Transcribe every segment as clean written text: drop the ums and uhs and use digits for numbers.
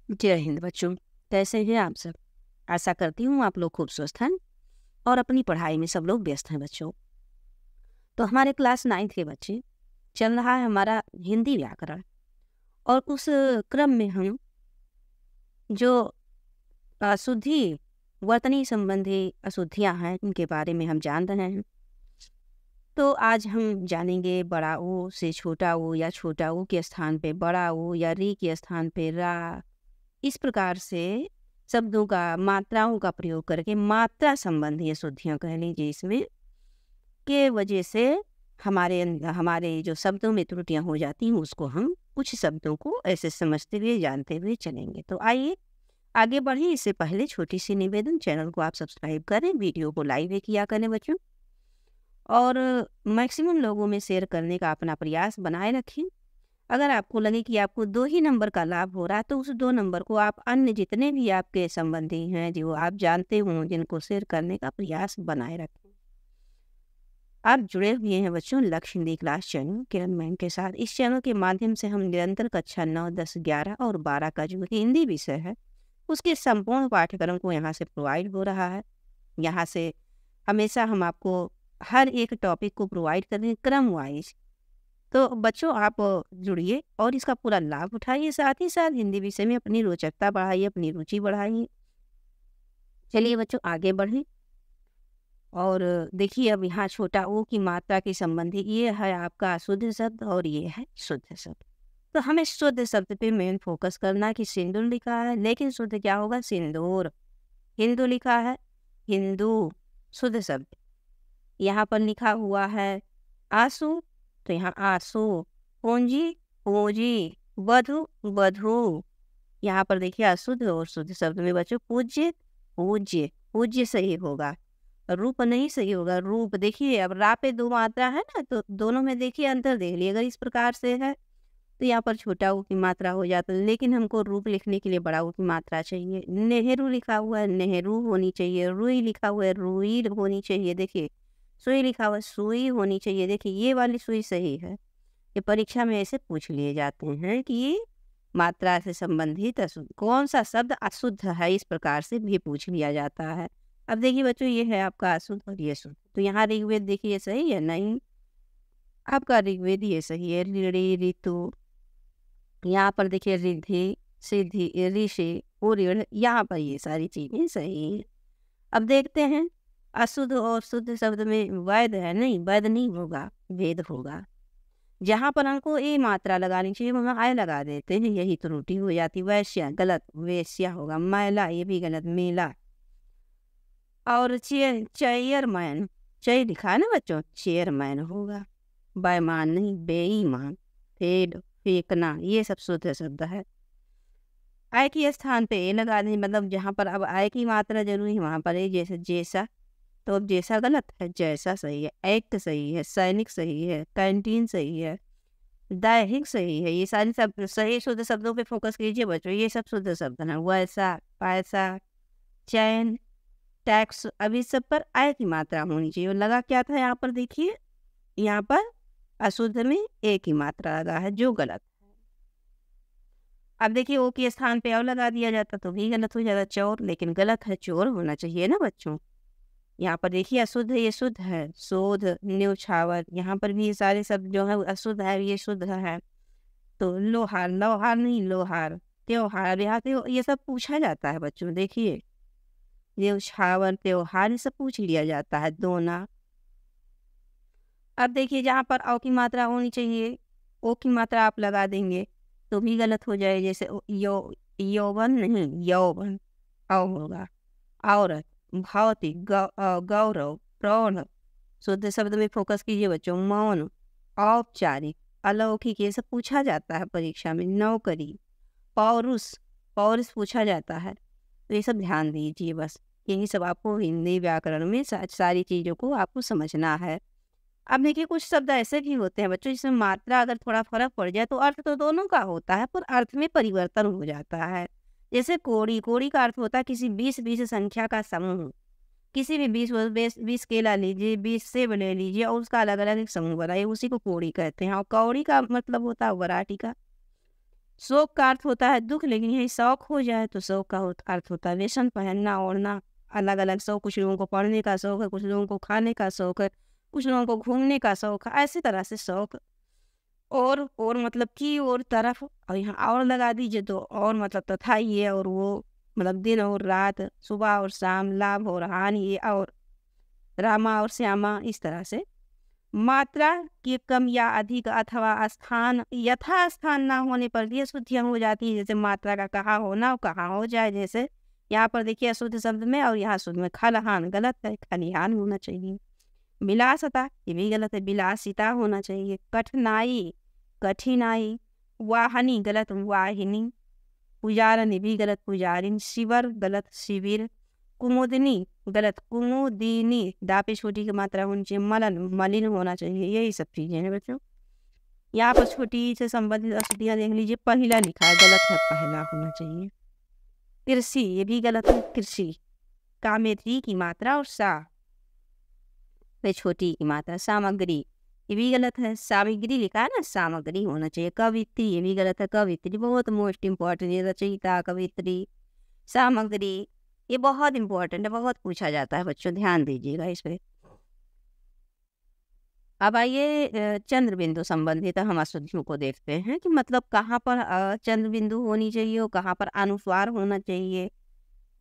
जय हिंद बच्चों। कैसे हैं आप सब? आशा करती हूँ आप लोग खूब स्वस्थ हैं और अपनी पढ़ाई में सब लोग व्यस्त हैं बच्चों। तो हमारे क्लास 9th के बच्चे चल रहा है हमारा हिंदी व्याकरण, और उस क्रम में हम जो अशुद्धि वर्तनी संबंधी अशुद्धियाँ हैं उनके बारे में हम जान रहे हैं। तो आज हम जानेंगे बड़ा ऊ से छोटा ऊ या छोटा ऊ के स्थान पे बड़ा ऊ या री के स्थान पे रा। इस प्रकार से शब्दों का मात्राओं का प्रयोग करके मात्रा संबंधी अशुद्धियाँ कह लीजिए इसमें के वजह से हमारे जो शब्दों में त्रुटियां हो जाती हैं उसको हम कुछ शब्दों को ऐसे समझते हुए जानते हुए चलेंगे। तो आइए आगे बढ़े। इससे पहले छोटी सी निवेदन, चैनल को आप सब्सक्राइब करें, वीडियो को लाइक भी किया करें बच्चों, और मैक्सिमम लोगों में शेयर करने का अपना प्रयास बनाए रखें। अगर आपको लगे कि आपको 2 ही नंबर का लाभ हो रहा है तो उस 2 नंबर को आप अन्य जितने भी आपके संबंधी हैं जो आप जानते हों जिनको शेयर करने का प्रयास बनाए रखें। आप जुड़े हुए हैं बच्चों लक्ष्य हिंदी क्लास चैनल किरण मैम के साथ। इस चैनल के माध्यम से हम निरंतर कक्षा 9, 10, 11 और 12 का जो हिंदी विषय है उसके संपूर्ण पाठ्यक्रम को यहाँ से प्रोवाइड हो रहा है। यहाँ से हमेशा हम आपको हर एक टॉपिक को प्रोवाइड कर रहे हैं क्रम वाइज। तो बच्चों आप जुड़िए और इसका पूरा लाभ उठाइए, साथ ही साथ हिंदी विषय में अपनी रोचकता बढ़ाइए, अपनी रुचि बढ़ाइए। चलिए बच्चों आगे बढ़ें और देखिए अब यहाँ छोटा ओ की मात्रा के संबंधी ये है आपका शुद्ध शब्द और ये है शुद्ध शब्द। तो हमें शुद्ध शब्द पे मेन फोकस करना कि सिंदूर लिखा है, लेकिन शुद्ध क्या होगा? सिंदूर। हिंदू लिखा है, हिंदू शुद्ध शब्द। यहाँ पर लिखा हुआ है आंसू, तो यहाँ आंसू। पूंजी, पूंजी। वधु, वधु। यहाँ पर देखिए अशुद्ध और शुद्ध शब्द में बच्चों पूज्य, पूज्य। पूज्य सही होगा, रूप नहीं सही होगा। रूप देखिए अब रा पे 2 मात्रा है ना, तो दोनों में देखिए अंतर देख लिए। अगर इस प्रकार से है तो यहाँ पर छोटा ऊ की मात्रा हो जाता है, लेकिन हमको रूप लिखने के लिए बड़ा ऊ की मात्रा चाहिए। नेहरू लिखा हुआ है, नेहरू होनी चाहिए। रुई लिखा हुआ है, रुई होनी चाहिए। देखिए सुई लिखा हुआ है, सुई होनी चाहिए। देखिए ये वाली सुई सही है। ये परीक्षा में ऐसे पूछ लिए जाते हैं कि मात्रा से संबंधित अशुद्ध कौन सा शब्द अशुद्ध है, इस प्रकार से भी पूछ लिया जाता है। अब देखिए बच्चों ये है आपका अशुद्ध और ये शुद्ध। तो यहाँ ऋग्वेद देखिए सही है, नहीं आपका ऋग्वेद ये सही है। ऋणी, ऋतु। यहाँ पर देखिए रिद्धि, सिद्धि, ऋषि, उऋण, यहाँ पर ये सारी चीजें सही हैं। अब देखते हैं अशुद्ध और शुद्ध शब्द में वैध है, नहीं वैध नहीं होगा, वेद होगा। जहाँ पर हमको ए मात्रा लगानी चाहिए वहाँ आय लगा देते हैं, यही त्रुटि हो जाती। वैश्या गलत, वेश्या होगा। मैला ये भी गलत, मेला। और चेयरमैन, चय लिखा है ना बच्चों, चेयरमैन होगा। बेईमान नहीं, बेईमान। फेड, फेंकना, ये सब शुद्ध शब्द है। आय के स्थान पे ए लगा दें, मतलब जहाँ पर अब आय की मात्रा जरूरी है वहाँ पर ए, जैसे जैसा। तो अब जैसा गलत है, जैसा सही है। एक्ट सही है, सैनिक सही है, कैंटीन सही है, दैहिक सही है। ये सारे सब सही शुद्ध शब्दों पे फोकस कीजिए बच्चों, ये सब शुद्ध शब्द हैं। वैसा, पैसा, चैन, टैक्स, अभी सब पर आय की मात्रा होनी चाहिए। और लगा क्या था यहाँ पर? देखिए यहाँ पर अशुद्ध में ए की मात्रा लगा है जो गलत है। अब देखिए ओ के स्थान पे और लगा दिया जाता तो भी गलत हो जाता, चोर, लेकिन गलत है, चोर होना चाहिए ना बच्चों। यहाँ पर देखिए अशुद्ध है, ये शुद्ध है। शोध, न्यौछावर, यहाँ पर भी ये सारे शब्द जो है अशुद्ध है, ये शुद्ध है। तो लोहार, लोहार नहीं लोहार। त्योहार, यहाँ ये सब पूछा जाता है बच्चों। देखिए न्यौछावर, त्योहार, ये सब पूछ लिया जाता है। दोना। अब देखिए जहाँ पर औ की मात्रा होनी चाहिए ओ की मात्रा आप लगा देंगे तो भी गलत हो जाए। जैसे यौवन नहीं, यौवन, औ होगा। औरत, भौतिक, गौरव, प्रौढ़। शुद्ध शब्द में फोकस कीजिए बच्चों। मौन, औपचारिक, अलौकिक, ये सब पूछा जाता है परीक्षा में। नौकरी, पौरुष, पौरुष पूछा जाता है। तो ये सब ध्यान दीजिए, बस यही सब आपको हिंदी व्याकरण में सारी चीज़ों को आपको समझना है। अब देखिए कुछ शब्द ऐसे भी होते हैं बच्चों जिसमें मात्रा अगर थोड़ा फर्क पड़ जाए तो अर्थ तो दोनों का होता है पर अर्थ में परिवर्तन हो जाता है। जैसे कोड़ी, कोड़ी का अर्थ होता है किसी 20 संख्या का समूह। किसी भी 20 केला लीजिए, 20 सेब ले लीजिए और उसका अलग अलग एक समूह बनाइए, उसी को कोड़ी कहते हैं। और कौड़ी का मतलब होता है वराठी का। शोक का अर्थ होता है दुख, लेकिन यही शौक हो जाए तो शौक का अर्थ होता है वेशन, पहनना ओढ़ना। अलग अलग शौक, कुछ लोगों को पढ़ने का शौक है, कुछ लोगों को खाने का शौक है, कुछ लोगों को घूमने का शौक है, ऐसी तरह से शौक। और मतलब की और तरफ, और यहाँ और लगा दीजिए तो और मतलब तथा ये और वो, मतलब दिन और रात, सुबह और शाम, लाभ और हानि, ये और रामा और श्यामा, इस तरह से। मात्रा के कम या अधिक अथवा स्थान, यथा स्थान ना होने पर भी अशुद्धियाँ हो जाती है। जैसे मात्रा का कहाँ होना और कहाँ हो जाए, जैसे यहाँ पर देखिए अशुद्ध शब्द में और यहाँ शुद्ध में खलिहान, गलत है, खलिहान होना चाहिए। विलासता, ये भी गलत है, विलासिता होना चाहिए। कठिनाई, कठिनाई। वाहनी, गलत, वाहिनी। पुजारन, ये भी गलत, पुजारिन। शिवर, गलत, शिविर। कुमुदनी, गलत, कुमुदिनी। दापे छोटी की मात्रा होनी चाहिए। मलन, मलिन होना चाहिए। यही सब चीजें हैं बच्चों। यहाँ पर छोटी से संबंधित अशुद्धियां देख लीजिए। पहला लिखा है, गलत है, पहला होना चाहिए। कृषि, ये भी गलत है, कृषि। कामेत्री की मात्रा और सा पे छोटी की मात्रा। सामग्री, ये भी गलत है, सामग्री लिखा है ना, सामग्री होना चाहिए। कवित्री, ये भी गलत है, कवित्री बहुत मोस्ट इम्पोर्टेंट है, रचयिता, कवित्री। सामग्री, ये बहुत इंपॉर्टेंट है, बहुत पूछा जाता है बच्चों, ध्यान दीजिएगा इस पे। अब आइए चंद्र बिंदु संबंधित हम अशुद्धियों को देखते हैं कि मतलब कहाँ पर चंद्र बिंदु होनी चाहिए और कहाँ पर अनुस्वार होना चाहिए।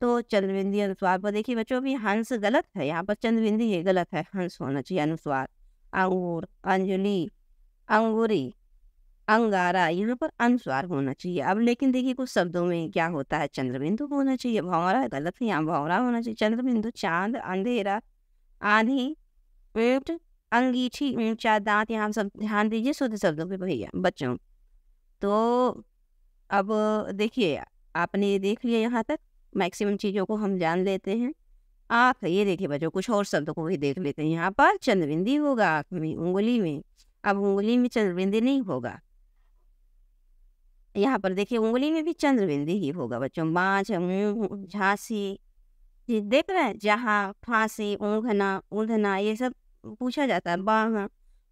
तो चंद्र बिंदु अनुस्वार पर देखिए बच्चों, अभी हंस गलत है, यहाँ पर चंद्र बिंदु ये गलत है, हंस होना चाहिए अनुस्वार। अंगूर, अंजलि, अंगूरी, अंगारा, यहाँ पर अनुस्वार होना चाहिए। अब लेकिन देखिए कुछ शब्दों में क्या होता है, चंद्र बिंदु होना चाहिए। भंवरा गलत है, यहाँ भंवरा होना चाहिए। चंद्र बिंदु, चांद, अंधेरा, आंधी, पेट, अंगीठी, ऊंचा, दांत, यहाँ सब ध्यान दीजिए शुद्ध शब्दों पे भैया बच्चों। तो अब देखिए आपने ये देख लिया यहाँ तक, मैक्सिमम चीज़ों को हम जान लेते हैं। आँख, ये देखिए बच्चों कुछ और शब्दों को भी देख लेते हैं। यहाँ पर चंद्रबिंदी होगा आँख में, उंगली में। अब उंगली में चंद्रबिंदी नहीं होगा, यहाँ पर देखिए उंगली में भी चंद्रबिंदी ही होगा बच्चों। बाँझ, मुँह, झांसी, ये देख रहे हैं, जहाँ, फांसी, ऊँघना, ऊँधना, ये सब पूछा जाता है। बाँह,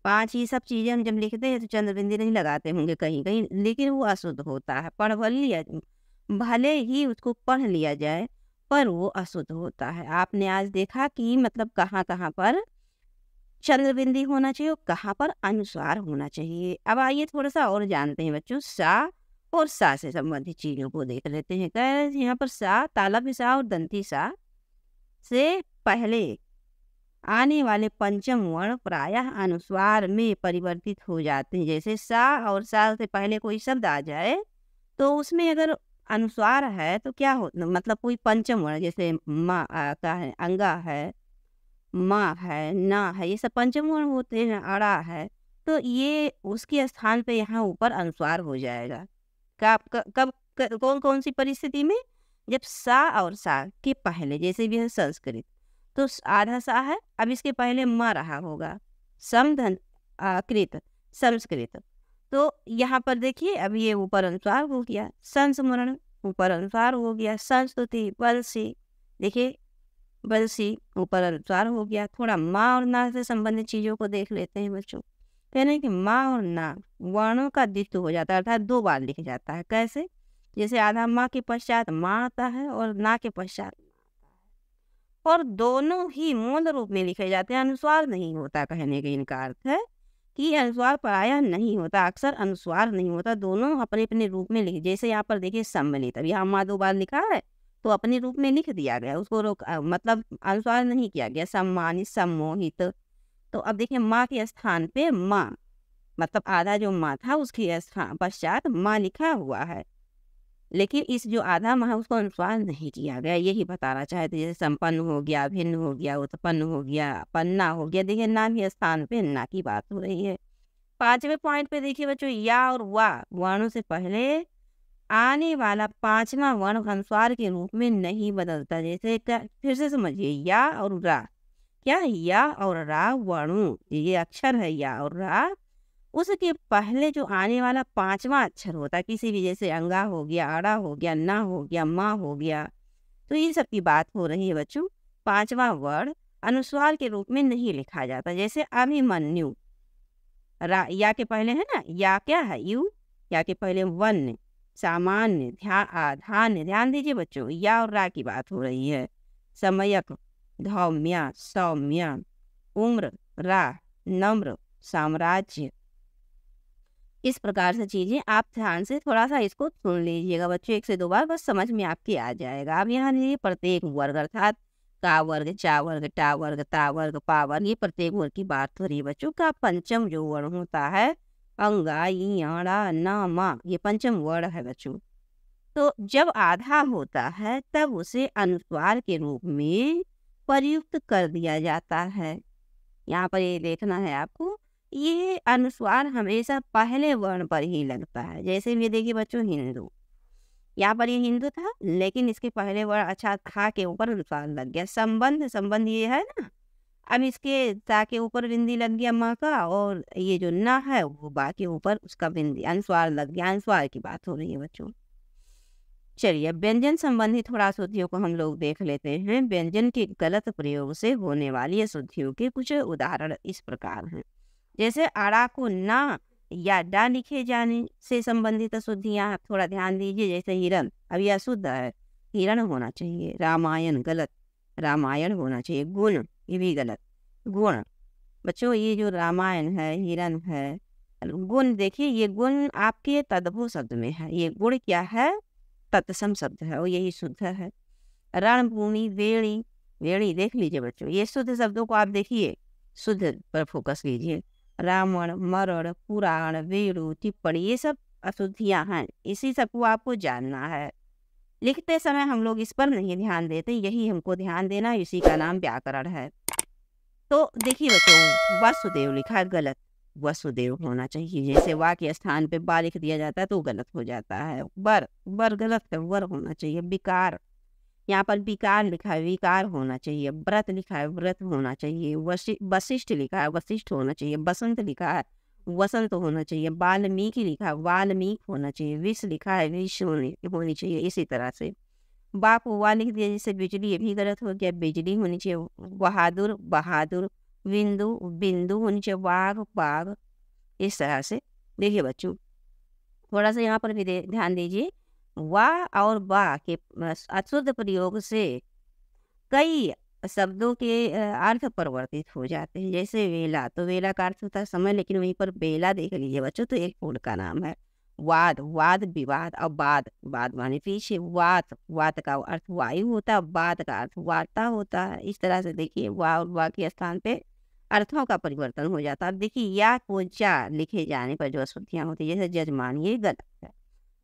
पाँच, ये सब चीज़ें हम जब लिखते हैं तो चंद्रबिंदी नहीं लगाते होंगे कहीं कहीं, लेकिन वो अशुद्ध होता है। पढ़ लिया, भले ही उसको पढ़ लिया जाए पर वो अशुद्ध होता है। आपने आज देखा कि मतलब कहाँ कहाँ पर चंद्रबिंदी होना चाहिए और कहाँ पर अनुस्वार होना चाहिए। अब आइए थोड़ा सा और जानते हैं बच्चों, सा और सा से संबंधित चीज़ों को देख लेते हैं। कह रहे हैं यहाँ पर सा, ताला पे सा और दंती सा से पहले आने वाले पंचम वर्ण प्रायः अनुस्वार में परिवर्तित हो जाते हैं। जैसे सा और सा से पहले कोई शब्द आ जाए तो उसमें अगर अनुस्वार है तो क्या हो, मतलब कोई पंचम वर्ण, जैसे माँ का है, अंगा है, माँ है, ना है, ये सब पंचम वर्ण होते हैं, अड़ा है, तो ये उसके स्थान पे यहाँ ऊपर अनुस्वार हो जाएगा। कब कौन कौन सी परिस्थिति में, जब सा और सा के पहले, जैसे भी है संस्कृत तो आधा सा है, अब इसके पहले म रहा होगा, समधन कृत, संस्कृत, तो यहाँ पर देखिए अब ये ऊपर अनुस्वार हो गया। संस्मरण, ऊपर अनुस्वार हो गया। संस्तुति, बंसी, देखिए बंसी, ऊपर अनुस्वार हो गया। थोड़ा माँ और ना से संबंधित चीज़ों को देख लेते हैं बच्चों। कहते हैं कि माँ और ना वर्णों का द्वित्व हो जाता है, अर्थात दो बार लिख जाता है। कैसे, जैसे आधा माँ के पश्चात माँ आता है और ना के पश्चात, और दोनों ही मूल रूप में लिखे जाते हैं, अनुस्वार नहीं होता। कहने का इनका अर्थ है कि अनुस्वार प्रायः नहीं होता, अक्सर अनुस्वार नहीं होता, दोनों अपने अपने रूप में लिखे। जैसे यहाँ पर देखिए सम्मिलित, अब यहाँ माँ दो बार लिखा है तो अपने रूप में लिख दिया गया, उसको मतलब अनुस्वार नहीं किया गया। सम्मानित, सम्मोहित, तो अब देखिए माँ के स्थान पे माँ, मतलब आधा जो माँ था उसके स्थान पश्चात माँ लिखा हुआ है, लेकिन इस जो आधा माँ है उसको अनुस्वार नहीं किया गया, यही बताना चाहते। जैसे संपन्न हो गया, भिन्न हो गया, उत्पन्न हो गया, पन्ना हो गया, देखिए ना के स्थान पे ना की बात हो रही है। 5वें पॉइंट पे देखिए बच्चों, या और वा वर्णों से पहले आने वाला 5वां वर्ण अनुस्वार के रूप में नहीं बदलता। जैसे फिर से समझिए, या और रा, क्या या और रा वर्णों, ये अक्षर है या और रा, उसके पहले जो आने वाला 5वां अक्षर होता है, किसी भी, जैसे अंगा हो गया, अड़ा हो गया, ना हो गया, माँ हो गया, तो ये सब की बात हो रही है बच्चों। 5वां वर्ण अनुस्वार के रूप में नहीं लिखा जाता। जैसे अभिमन्यु, या के पहले है ना, या क्या है, यू, या के पहले वन, सामान्य, धान्य, ध्यान दीजिए बच्चों, या और रा की बात हो रही है। समयक, धौम्य, सौम्य, उम्र, रा, नम्र, साम्राज्य। इस प्रकार से चीजें आप ध्यान से थोड़ा सा इसको सुन लीजिएगा बच्चों, 1 से 2 बार, बस समझ में आपके आ जाएगा। अब यहाँ लीजिए प्रत्येक वर्ग, अर्थात का वर्ग, चा वर्ग, टा वर्ग, ता वर्ग, पा वर्ग, ये प्रत्येक वर्ग की बात हो रही है बच्चों। का पंचम जो वर्ण होता है, अंगा, ई, अणा, न, मा, ये पंचम वर्ण है बच्चों। तो जब आधा होता है तब उसे अनुस्वार के रूप में प्रयुक्त कर दिया जाता है। यहाँ पर ये देखना है आपको, ये अनुस्वार हमेशा पहले वर्ण पर ही लगता है। जैसे ये देखिए बच्चों, हिंदू, यहाँ पर ये हिंदू था, लेकिन इसके पहले वर्ण अच्छा था के ऊपर अनुस्वार लग गया। संबंध, संबंध ये है ना, अब इसके ता के ऊपर बिंदी लग गया माँ का, और ये जो न है वो बा के ऊपर उसका बिंदी अनुस्वार लग गया। अनुस्वार की बात हो रही है बच्चों। चलिए व्यंजन संबंधी थोड़ा अशुद्धियों को हम लोग देख लेते हैं। व्यंजन के गलत प्रयोग से होने वाली अशुद्धियों के कुछ उदाहरण इस प्रकार हैं। जैसे अड़ा को ना या डा लिखे जाने से संबंधित अशुद्धियां, आप थोड़ा ध्यान दीजिए। जैसे हिरण, अब यह अशुद्ध है, हिरण होना चाहिए। रामायण, गलत, रामायण होना चाहिए। गुण, ये भी गलत, गुण। बच्चों ये जो रामायण है, हिरण है, गुण देखिए, ये गुण आपके तद्भव शब्द में है। ये गुण क्या है, तत्सम शब्द है और यही शुद्ध है। रणभूमि, वेणी, वेणी देख लीजिए बच्चों, ये शुद्ध शब्दों को आप देखिए, शुद्ध पर फोकस कीजिए। रावण, मरण, पुराण, वेणु, टिप्पणी, ये सब अशुद्धियां हैं। इसी सब को आपको जानना है। लिखते समय हम लोग इस पर नहीं ध्यान देते, यही हमको ध्यान देना, इसी का नाम व्याकरण है। तो देखिए बच्चों, वसुदेव लिखा है, गलत, वसुदेव होना चाहिए। जैसे वा के स्थान पे बा लिख दिया जाता है तो गलत हो जाता है। वर, वर गलत है, वर होना चाहिए। विकार, यहाँ पर विकार लिखा है, विकार होना चाहिए। व्रत लिखा है, व्रत होना चाहिए। वशिष्ठ लिखा है, वशिष्ठ होना चाहिए। बसंत लिखा है, वसंत होना चाहिए। वाल्मीकि लिखा है, वाल्मीक होना चाहिए। विष लिखा है, विष होनी चाहिए। इसी तरह से बा को वा लिख दिया, जैसे बिजली, ये भी गलत हो गया, बिजली होनी चाहिए। बहादुर, बहादुर। बिंदु, बिंदु होनी चाहिए। बाघ, बाघ। इस तरह से देखिए बच्चों, थोड़ा सा यहाँ पर भी ध्यान दीजिए। वा और बा के अशुद्ध प्रयोग से कई शब्दों के अर्थ परिवर्तित हो जाते हैं। जैसे वेला, तो वेला का अर्थ होता है समय, लेकिन वहीं पर बेला देख लीजिए बच्चों, तो एक फूल का नाम है। वाद, वाद विवाद। और बाद, बाद माने पीछे। वात, वात का अर्थ वायु होता है, बाद का अर्थ वार्ता होता है। इस तरह से देखिए, वा और वा के स्थान पे अर्थों का परिवर्तन हो जाता है। अब देखिए, या को जा लिखे जाने पर जो अशुद्धियां होती है, जैसे जजमान, ये गलत है।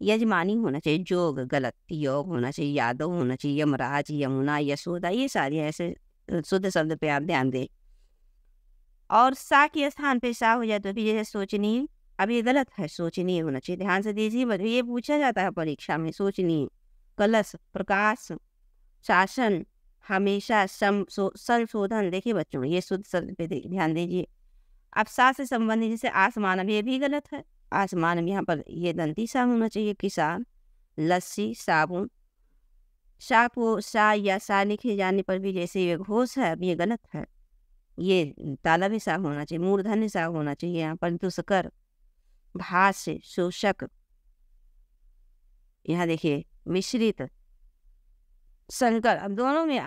यजमानी होना चाहिए। जोग, गलत। योग होना चाहिए। यादव होना चाहिए। यमराज, यमुना, यशोदा, ये सारी ऐसे शुद्ध शब्द पे आप ध्यान दें। और सा के स्थान पे सा हो जाए तो भी जैसे सोचनीय, अब ये गलत है, सोचनीय होना चाहिए। ध्यान से दीजिए, ये पूछा जाता है परीक्षा में, सोचनीय। कलश, प्रकाश, शासन, हमेशा, संशोधन। देखिए बच्चों, ये शुद्ध शब्द पे ध्यान दीजिए। अब सा से संबंधित जैसे आसमान, अब ये भी गलत है। आसमान में यहाँ पर ये दंती सा होना चाहिए। किसान, लस्सी, साबुन। सा को सा या सा लिखे जाने पर भी जैसे ये घोष है, अब ये गलत है। ये ताला भी सा होना चाहिए। मूर्धन्य सा होना चाहिए यहाँ पर। दुष्कर, भाष्य, शोषक। यहाँ देखिए मिश्रित, संकर। अब दोनों में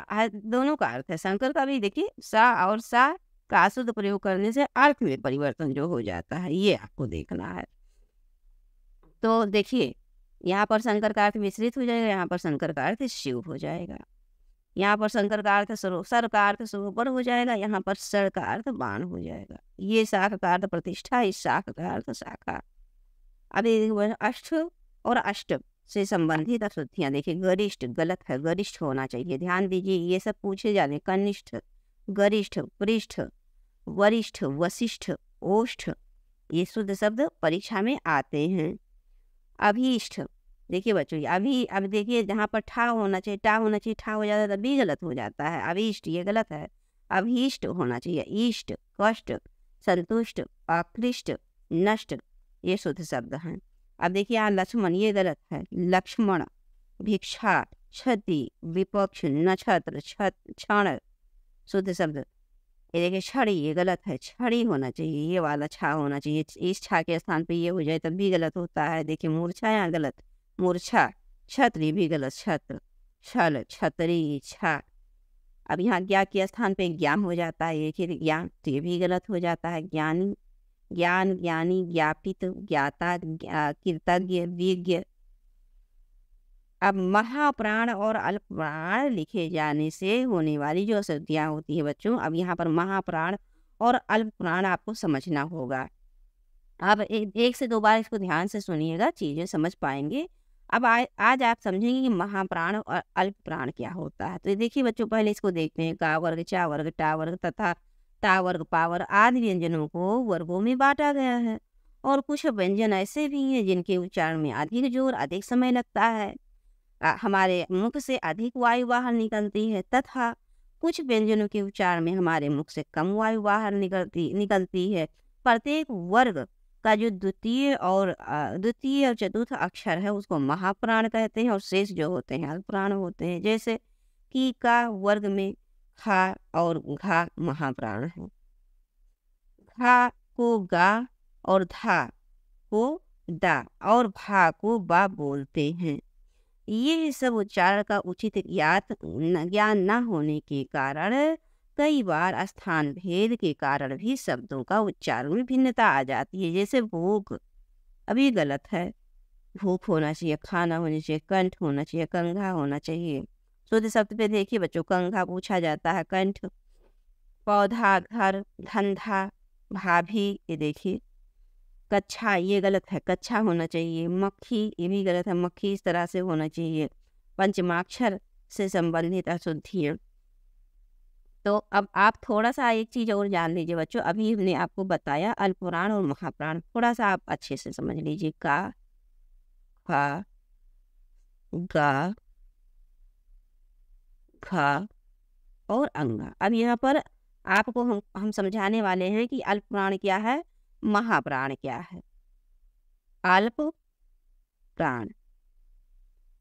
दोनों का अर्थ है। संकर का भी देखिए, सा और सा का अशुद्ध प्रयोग करने से अर्थ में परिवर्तन जो हो जाता है, ये आपको देखना है। तो देखिए, यहाँ पर शंकर का अर्थ मिश्रित हो जाएगा, यहाँ पर शंकर का अर्थ शिव हो जाएगा। यहाँ पर शंकर का अर्थ सर का अर्थ सरोवर हो जाएगा, यहाँ पर सर का अर्थ बाण हो जाएगा। ये शाख का अर्थ प्रतिष्ठा, इस शाख का अर्थ शाखा। अब अष्ट और अष्ट से संबंधित अशुद्धियां देखिए। गरिष्ठ, गलत है, गरिष्ठ होना चाहिए। ध्यान दीजिए, ये सब पूछे जाने। कनिष्ठ, गरिष्ठ, पृष्ठ, वरिष्ठ, वशिष्ठ, ओष्ठ, ये शुद्ध शब्द परीक्षा में आते हैं। अभीष्ट, देखिए बच्चों, अभी अब देखिए, जहाँ पर ठा होना चाहिए, टा होना चाहिए, ठा हो जाता है तभी गलत हो जाता है। अभीष्ट, ये गलत है। अभीष्ट होना चाहिए। इष्ट, कष्ट, संतुष्ट, आकृष्ट, नष्ट, ये शुद्ध शब्द हैं। अब देखिए यहाँ लक्ष्मण, ये गलत है। लक्ष्मण, भिक्षा, क्षति, विपक्ष, नक्षत्र, क्षण, शुद्ध शब्द। ये देखिए छड़ी, ये गलत है। छड़ी होना चाहिए, ये वाला छा होना चाहिए। इस छा के स्थान पे ये हो जाए तब भी गलत होता है। देखिए मूर्छा, यहाँ गलत। मूर्छा, छत्र ये भी गलत, छत्र, छल, छतरी, छा। अब यहाँ ज्ञा के स्थान पे ज्ञान हो जाता है, एक ही ज्ञान, तो ये भी गलत हो जाता है। ज्ञानी, ज्ञान, ज्ञानी, ज्ञापित, ज्ञाता, कृतज्ञ, विज्ञ। अब महाप्राण और अल्पप्राण लिखे जाने से होने वाली जो अशुद्धियाँ होती है बच्चों, अब यहाँ पर महाप्राण और अल्पप्राण आपको समझना होगा। आप एक से दो बार इसको ध्यान से सुनिएगा, चीज़ें समझ पाएंगे। अब आज आप समझेंगे कि महाप्राण और अल्पप्राण क्या होता है। तो ये देखिए बच्चों, पहले इसको देखते हैं। का वर्ग, चा वर्ग, टा वर्ग तथा ता वर्ग, पा वर्ग आदि व्यंजनों को वर्गों में बांटा गया है। और कुछ व्यंजन ऐसे भी हैं जिनके उच्चारण में अधिक जोर, अधिक समय लगता है। हमारे मुख से अधिक वायु बाहर निकलती है, तथा कुछ व्यंजनों के उच्चारण में हमारे मुख से कम वायु बाहर निकलती है। प्रत्येक वर्ग का जो द्वितीय और चतुर्थ अक्षर है उसको महाप्राण कहते हैं, और शेष जो होते हैं अल्पप्राण होते हैं। जैसे कि का वर्ग में खा और घा महाप्राण है। घा को गा और धा को दा और भा को बा बोलते हैं। ये सब उच्चारण का उचित ज्ञान न होने के कारण कई बार स्थान भेद के कारण भी शब्दों का उच्चारण में भिन्नता आ जाती है। जैसे भूख, अभी गलत है, भूख होना चाहिए, खाना होना चाहिए, कंठ होना चाहिए, कंघा होना चाहिए। शुद्ध शब्द पे देखिए बच्चों, कंघा पूछा जाता है, कंठ। पौधा, घर, धंधा, भाभी, ये देखिए। कच्छा, ये गलत है, कच्छा होना चाहिए। मक्खी, ये भी गलत है, मक्खी इस तरह से होना चाहिए। पंचमाक्षर से संबंधित अशुद्धियाँ। तो अब आप थोड़ा सा एक चीज़ और जान लीजिए बच्चों, अभी हमने आपको बताया अल्पप्राण और महाप्राण, थोड़ा सा आप अच्छे से समझ लीजिए। का, खा, गा, खा और अंगा। अब यहाँ पर आपको हम समझाने वाले हैं कि अल्पप्राण क्या है, महाप्राण क्या है। अल्प प्राण,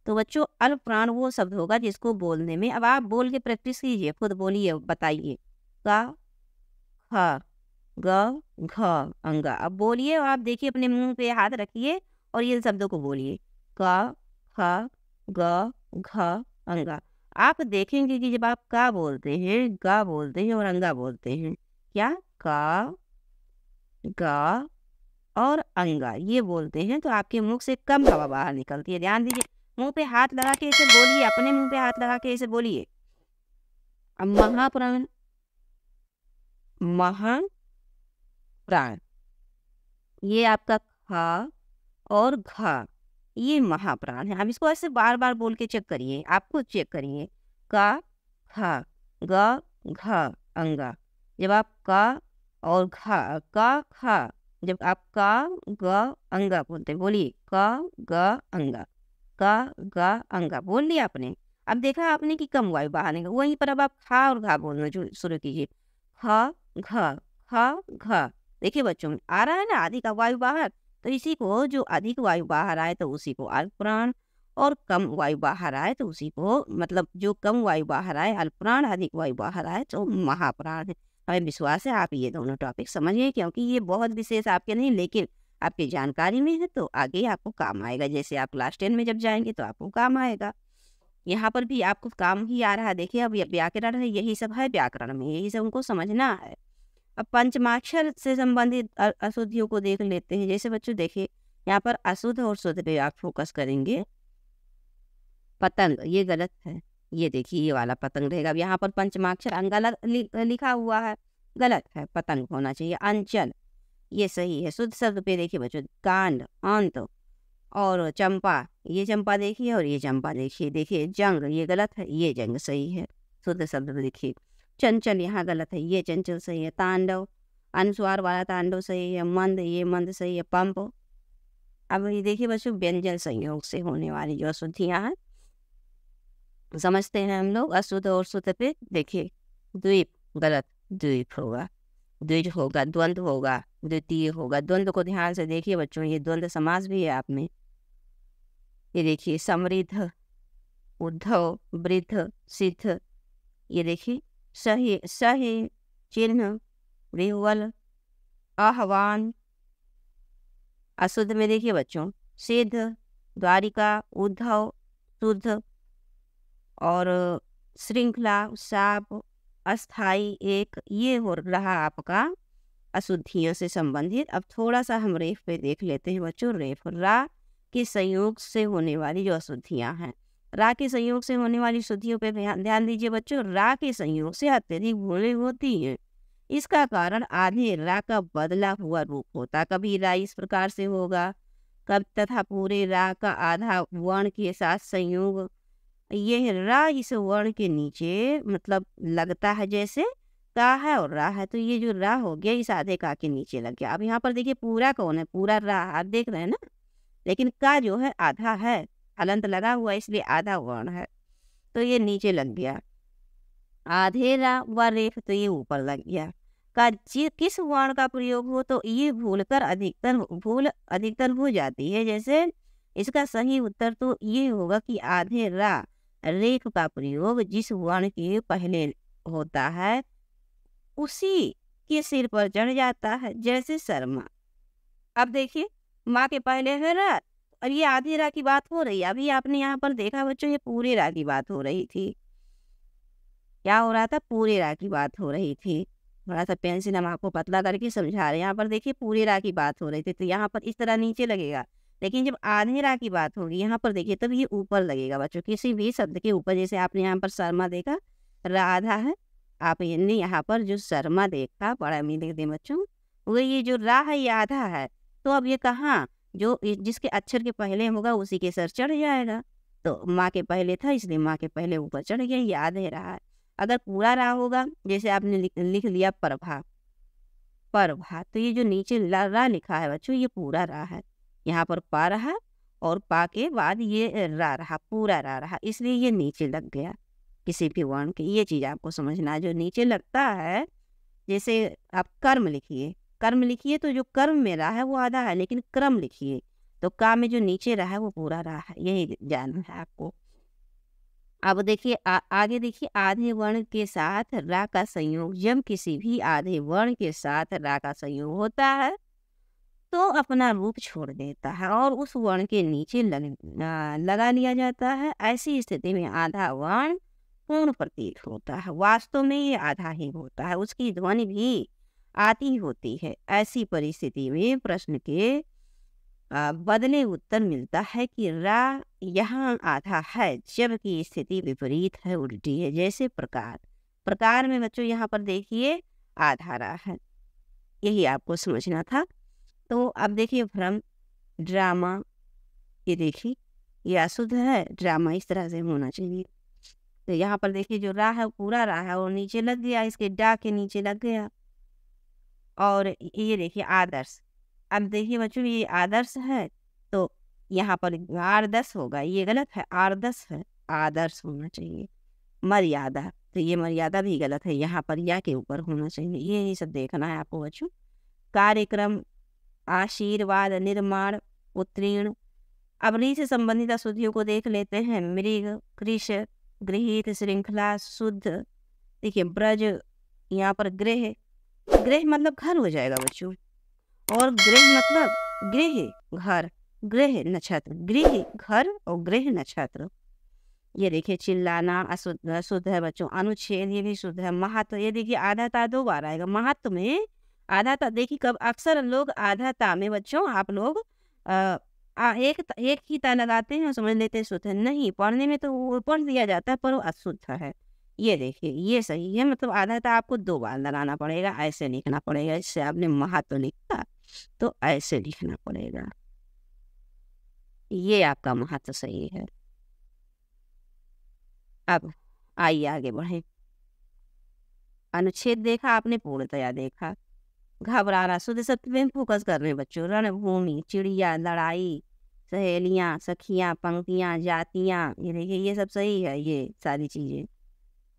तो बच्चों अल्पप्राण वो शब्द होगा जिसको बोलने में, अब आप बोल के प्रैक्टिस कीजिए, खुद बोलिए, बताइए। का, ख, ग, घ, अंगा। अब बोलिए और आप देखिए, अपने मुंह पे हाथ रखिए और ये शब्दों को बोलिए। क, ख, ग, घ, अंगा। आप देखेंगे कि जब आप का बोलते हैं, गा बोलते हैं और अंगा बोलते हैं, क्या का, गा और अंगा ये बोलते हैं, तो आपके मुख से कम हवा बाहर निकलती है। ध्यान दीजिए, मुंह पे हाथ लगा के इसे बोलिए, अपने मुंह पे हाथ लगा के इसे बोलिए। अब महाप्राण, महाप्राण, ये आपका खा और घा, ये महाप्राण है। अब इसको ऐसे बार बार बोल के चेक करिए, आपको चेक करिए। का, खा, ग, घ, अंगा। जब आप का और घा, का, खा, जब आप का, ग, अंगा बोलते, बोलिए का, ग, अंगा, का, ग, अंगा बोल लिया आपने। अब देखा आपने कि कम वायु बाहर निकल, वहीं पर अब आप खा और घा बोलना शुरू कीजिए। ख, घ, ख, घ। देखिए बच्चों, आ रहा है ना अधिक वायु बाहर, तो इसी को, जो अधिक वायु बाहर आए तो उसी को अल्पप्राण, और कम वायु बाहर आए तो उसी को, मतलब जो कम वायु बाहर आए अल्पप्राण, अधिक वायु बाहर आए तो महाप्राण है। हमें विश्वास है आप ये दोनों टॉपिक समझिए, क्योंकि ये बहुत विशेष आपके नहीं, लेकिन आपकी जानकारी में है तो आगे आपको काम आएगा। जैसे आप क्लास 10 में जब जाएंगे तो आपको काम आएगा, यहाँ पर भी आपको काम ही आ रहा है। देखिए अब व्याकरण है, यही सब है व्याकरण में, यही सब उनको समझना है। अब पंचमाक्षर से संबंधित अशुद्धियों को देख लेते हैं। जैसे बच्चों देखिए, यहाँ पर अशुद्ध और शुद्ध पे आप फोकस करेंगे। पतंग, ये गलत है, ये देखिए ये वाला पतंग रहेगा। अब यहाँ पर पंचमाक्षर अंगा लिखा हुआ है, गलत है, पतंग होना चाहिए। अंचल, ये सही है। शुद्ध शब्द पे देखिए बच्चों, कांड, अंत और चंपा, ये चंपा देखिए और ये चंपा देखिए। देखिए जंग, ये गलत है, ये जंग सही है। शुद्ध शब्द में देखिए, चंचल यहाँ गलत है, ये चंचल सही है। तांडव, अनुस्वार वाला तांडव सही है। मंद, ये मंद सही है। पंप। अब ये देखिए बच्चों, व्यंजन संयोग से होने वाली जो अशुद्धियाँ हैं समझते हैं हम लोग। अशुद्ध और शुद्ध पे देखिए, द्वीप गलत, द्वीप होगा, द्विज होगा, द्वंद्व होगा, द्वितीय होगा। द्वंद्व को ध्यान से देखिए बच्चों, ये द्वंद्व समास भी है आप में। ये देखिए समृद्ध, उद्धव, वृद्ध, सिद्ध। ये देखिए सही, सही, चिन्ह, विह्वल, आह्वान। अशुद्ध में देखिए बच्चों, सिद्ध, द्वारिका, उद्धव, शुद्ध और श्रृंखला, शाप, अस्थाई, एक, ये हो रहा आपका अशुद्धियों से संबंधित। अब थोड़ा सा हम रेफ पे देख लेते हैं बच्चों। रेफ रा के संयोग से होने वाली जो अशुद्धियां हैं, रा के संयोग से होने वाली शुद्धियों पे ध्यान दीजिए बच्चों। रा के संयोग से अत्यधिक भूलें होती हैं। इसका कारण आधे रा का बदला हुआ रूप होता। कभी रा इस प्रकार से होगा, कब तथा पूरे रा का आधा वर्ण के साथ संयोग। ये रा इस वर्ण के नीचे मतलब लगता है जैसे का है और रा है, तो ये जो रा हो गया इस आधे का के नीचे लग गया। अब यहाँ पर देखिए पूरा कौन है, पूरा रा आप देख रहे हैं ना, लेकिन का जो है आधा है, हलंत लगा हुआ इसलिए आधा वर्ण है, तो ये नीचे लग गया। आधे रा व रेफ तो ये ऊपर लग गया। का किस वर्ण का प्रयोग हो तो ये भूल अधिकतर हो जाती है। जैसे इसका सही उत्तर तो ये होगा कि आधे रा रेफ का प्रयोग जिस वर्ण के पहले होता है उसी के सिर पर चढ़ जाता है, जैसे शर्मा। अब देखिए माँ के पहले है रा और ये आधे रा की बात हो रही है। अभी आपने यहाँ पर देखा बच्चों ये पूरे रा की बात हो रही थी। क्या हो रहा था, पूरे रा की बात हो रही थी। थोड़ा सा पेंसिल हम आपको पतला करके समझा रहे हैं। यहाँ पर देखिए पूरे रा की बात हो रही थी, तो यहाँ पर इस तरह नीचे लगेगा, लेकिन जब आधे रा की बात होगी यहाँ पर देखिए तब ये ऊपर लगेगा बच्चों, किसी भी शब्द के ऊपर। जैसे आपने यहाँ पर शर्मा देखा, रा आधा है, आप यानी यहाँ पर जो शर्मा देखा बड़ा में लिख दे बच्चों, वो ये जो रा है ये आधा है, तो अब ये कहाँ जो जिसके अक्षर के पहले होगा उसी के सर चढ़ जाएगा। तो माँ के पहले था इसलिए माँ के पहले ऊपर चढ़ गया, ये आधे रहा है। अगर पूरा रा होगा जैसे आपने लिख लिया प्रभा, प्रभा, तो ये जो नीचे रा लिखा है बच्चों ये पूरा रा है। यहाँ पर पा रहा और पा के बाद ये रा रहा, पूरा रा रहा, इसलिए ये नीचे लग गया किसी भी वर्ण के। ये चीज़ आपको समझना है, जो नीचे लगता है। जैसे आप कर्म लिखिए, कर्म लिखिए तो जो कर्म में रहा है वो आधा है, लेकिन क्रम लिखिए तो का में जो नीचे रहा है वो पूरा रहा है, यही जानना है आपको। अब देखिए आगे देखिए, आधे वर्ण के साथ रा का संयोग, जब किसी भी आधे वर्ण के साथ रा का संयोग होता है तो अपना रूप छोड़ देता है और उस वर्ण के नीचे लगा लिया जाता है। ऐसी स्थिति में आधा वर्ण पूर्ण प्रतीत होता है। वास्तव में ये आधा ही होता है, उसकी ध्वनि भी आती होती है। ऐसी परिस्थिति में प्रश्न के बदले उत्तर मिलता है कि रा यहाँ आधा है, जबकि स्थिति विपरीत है, उल्टी है। जैसे प्रकार, प्रकार में बच्चों यहाँ पर देखिए आधा रा है, यही आपको समझना था। तो अब देखिए भ्रम, ड्रामा, ये देखिए ये अशुद्ध है, ड्रामा इस तरह से होना चाहिए। तो यहाँ पर देखिए जो रा है पूरा रा है और नीचे लग गया, इसके डा के नीचे लग गया। और ये देखिए आदर्श, अब देखिए बच्चों ये आदर्श है तो यहाँ पर आदर्श होगा, ये गलत है, आदर्श है, आदर्श होना चाहिए। मर्यादा, तो ये मर्यादा भी गलत है, यहाँ पर या के ऊपर होना चाहिए। ये सब देखना है आपको बच्चों। कार्यक्रम, आशीर्वाद, निर्माण, उत्तीर्ण। अब री से संबंधित अशुद्धियों को देख लेते हैं। मृग, कृष, गृहित, श्रृंखला, शुद्ध। देखिए ब्रज, यहाँ पर गृह, गृह मतलब घर हो जाएगा बच्चों, और गृह मतलब गृह घर, गृह नक्षत्र, गृह घर और गृह नक्षत्र। ये देखिए चिल्लाना अशुद्ध है बच्चों। अनुच्छेद ये भी शुद्ध है। महत्व, ये देखिए आधा ता 2 बार आएगा। महत्व में आधा ता, देखिए कब अक्सर लोग आधा ता में बच्चों आप लोग एक ही ता लगाते हैं और समझ लेते हैं शुद्ध है। नहीं, पढ़ने में तो वो पढ़ दिया जाता है पर वो अशुद्ध है। ये देखिए ये सही है, मतलब आधा ता आपको 2 बार लगाना पड़ेगा, ऐसे लिखना पड़ेगा। इससे आपने महत्व लिखा तो ऐसे लिखना पड़ेगा, ये आपका महत्व सही है। अब आइए आगे बढ़े। अनुच्छेद देखा आपने, पूर्णतया देखा। घबराना, शुद्ध सत्य में फोकस कर रहे हैं बच्चों। रणभूमि, चिड़िया, लड़ाई, सहेलियाँ, सखियाँ, पंक्तियाँ, जातियाँ, ये देखिए ये सब सही है, ये सारी चीज़ें।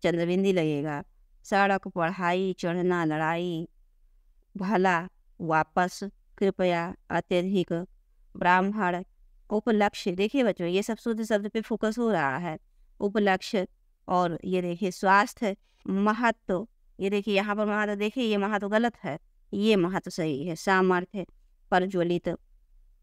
चंद्रबिंदी लगेगा। सड़क, पढ़ाई, चढ़ना, लड़ाई, भला, वापस, कृपया, अत्यधिक, ब्राह्मण, उपलक्ष्य। देखिए बच्चों ये सब शुद्ध शब्द पे फोकस हो रहा है। उपलक्ष्य, और ये देखिए स्वास्थ्य, महत्व, ये देखिए यहाँ पर महत्व, देखिए ये महत्व गलत है, ये महत्व सही है। सामर्थ्य, प्रज्वलित,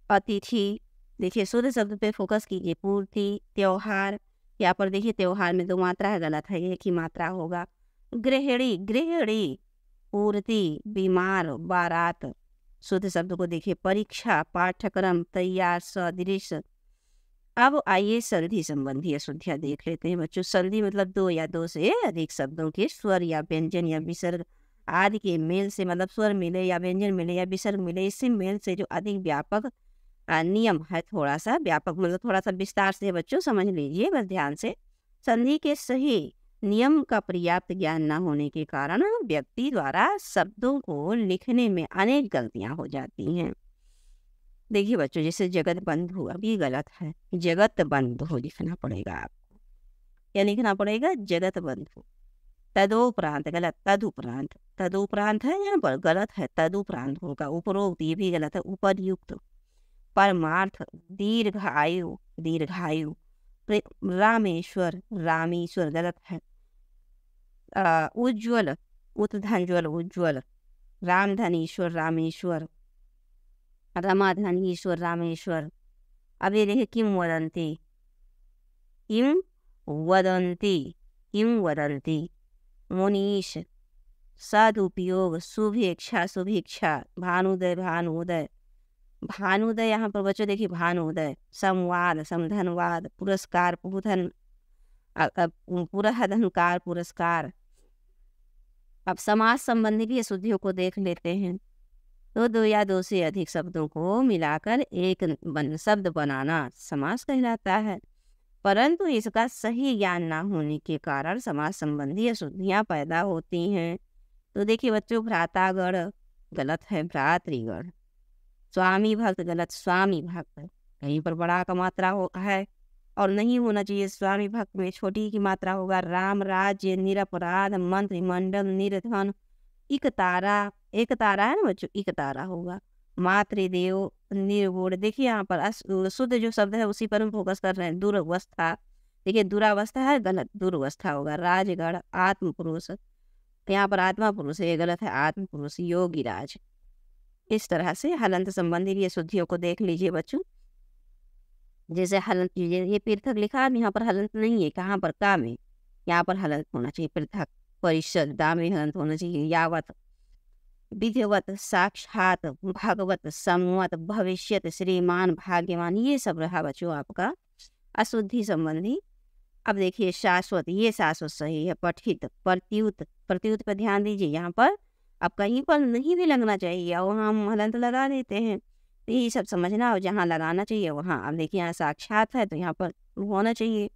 अतिथि, देखिए शुद्ध शब्द पे फोकस कीजिए। पूर्ति, त्योहार, यहाँ पर देखिए त्योहार में 2 मात्रा है, गलत है, एक ही मात्रा होगा। गृहिणी, गृहिणी, पूर्ति, बीमार, बारात। शुद्ध शब्द को देखिए। परीक्षा, पाठ्यक्रम, तैयार, सदृश। अब आइए संधि संबंधी अशुद्धियाँ देख लेते हैं बच्चों। संधि मतलब 2 या 2 से अधिक शब्दों के स्वर या व्यंजन या विसर्ग आदि के मेल से, मतलब स्वर मिले या व्यंजन मिले या विसर्ग मिले, इससे मेल से जो अधिक व्यापक नियम है, थोड़ा सा व्यापक मतलब थोड़ा सा विस्तार से बच्चों समझ लीजिए बस ध्यान से। संधि के सही नियम का पर्याप्त ज्ञान न होने के कारण व्यक्ति द्वारा शब्दों को लिखने में अनेक गलतियां हो जाती हैं। देखिए बच्चों, जैसे जगत बंधु, अब ये गलत है, जगत बंधु लिखना पड़ेगा आपको। क्या लिखना पड़ेगा? जगत बंधु। तदोपरांत, गलत, तदुपरांत, तदुपरांत है यहाँ पर, गलत है, तदुपरांत होगा। उपरोक्त, ये भी गलत है, उपरयुक्त। परमार्थ, दीर्घायु, दीर्घायु। रामेश्वर, रामेश्वर, गलत है। उज्ज्वल, उत्धंज्वल, उज्ज्वल। रामधनीश्वर, रामेश्वर। रमाधनीश्वर, रामेश्वर। अब ये देखिए किम वदंती, किम वदंती, किम वदंती। मुनीश, सदुपयोग, शुभेच्छा, शुभेच्छा। भानुदय, भानुदय, भानुदय, यहाँ पर बच्चों देखिए भानुदय। संवाद, समधनवाद। पुरस्कार, पुधन, पुरहधनकार, पुरस्कार। अब समाज संबंधी भी अशुद्धियों को देख लेते हैं। तो 2 या 2 से अधिक शब्दों को मिलाकर एक शब्द बनाना समास कहलाता है, परंतु इसका सही ज्ञान ना होने के कारण समाज संबंधी अशुद्धियां पैदा होती हैं। तो देखिए बच्चों, भ्रातागण, गलत है, भ्रातृगण। स्वामी भक्त, गलत, स्वामी भक्त। कहीं पर बड़ा का मात्रा है और नहीं होना चाहिए, स्वामी भक्त में छोटी की मात्रा होगा। राम राज्य, निरपराध, मंत्रिमंडल, निर्धन। एक तारा, एक तारा है ना बच्चों, एक तारा होगा। मातृदेव, निर्गुण। देखिए यहाँ पर शुद्ध जो शब्द है उसी पर हम फोकस कर रहे हैं। दुर्वस्था, देखिए दुरावस्था है, गलत, दुर्वस्था होगा। राजगढ़, आत्म पुरुष, यहाँ पर आत्मा पुरुष है, ये गलत है, आत्म पुरुष। योगी राज। इस तरह से हलंत संबंधी भी अशुद्धियों को देख लीजिए बच्चों। जैसे हलंत, ये पृथक लिखा है, यहाँ पर हलंत नहीं है, कहाँ पर? का में, यहाँ पर हलंत होना चाहिए, पृथक। परिषद, दा में हलंत होना चाहिए। यावत, विधिवत, साक्षात, भगवत, सम्मत, भविष्यत, श्रीमान, भाग्यवान। ये सब रहा बच्चों आपका अशुद्धि संबंधी। अब देखिए शाश्वत, ये शाश्वत सही है। पठित, प्रत्युत, प्रत्युत पर ध्यान दीजिए, यहाँ पर अब कहीं पर नहीं भी लगना चाहिए और वहाँ हम हलंत लगा देते हैं, तो यही सब समझना, और जहाँ लगाना चाहिए वहाँ। अब देखिए यहाँ साक्षात है तो यहाँ पर होना चाहिए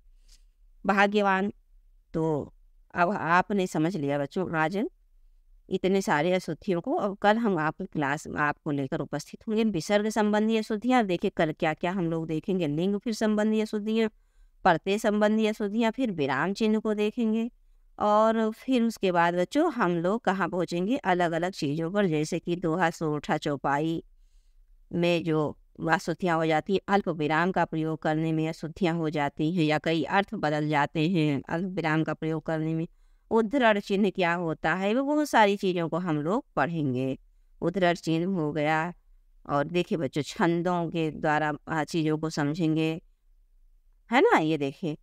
भाग्यवान। तो अब आपने समझ लिया बच्चों आज इतने सारे अशुद्धियों को। अब कल हम आपकी क्लास में आपको लेकर उपस्थित होंगे। विसर्ग संबंधी अशुद्धियाँ, देखिए कल क्या क्या हम लोग देखेंगे। लिंग फिर संबंधी अशुद्धियाँ, प्रत्यय संबंधी अशुद्धियाँ, फिर विराम चिन्ह को देखेंगे, और फिर उसके बाद बच्चों हम लोग कहाँ पहुँचेंगे? अलग अलग चीज़ों पर, जैसे कि दोहा, सोठा, चौपाई में जो अशुद्धियाँ हो जाती है, अल्प विराम का प्रयोग करने में अशुद्धियाँ हो जाती हैं, या कई अर्थ बदल जाते हैं अल्प विराम का प्रयोग करने में। उद्धरण चिन्ह क्या होता है, वो बहुत सारी चीज़ों को हम लोग पढ़ेंगे। उद्धरण चिन्ह हो गया, और देखिए बच्चों छंदों के द्वारा चीज़ों को समझेंगे, है ना। ये देखिए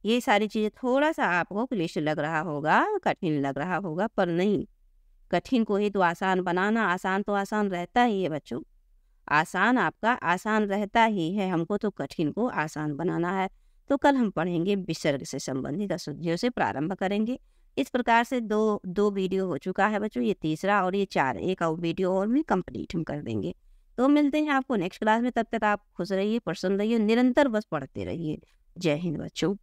ये सारी चीज़ें थोड़ा सा आपको क्लिष्ट लग रहा होगा, कठिन लग रहा होगा, पर नहीं, कठिन को ही तो आसान बनाना, आसान तो आसान रहता ही है बच्चों। आसान आपका आसान रहता ही है, हमको तो कठिन को आसान बनाना है। तो कल हम पढ़ेंगे विसर्ग से संबंधित अशुद्धियों से प्रारंभ करेंगे। इस प्रकार से दो वीडियो हो चुका है बच्चों, ये तीसरा और ये 4, एक और वीडियो और भी कंप्लीट हम कर देंगे। तो मिलते हैं आपको नेक्स्ट क्लास में, तब तक आप खुश रहिए, प्रसन्न रहिए, निरंतर बस पढ़ते रहिए। जय हिंद बच्चों।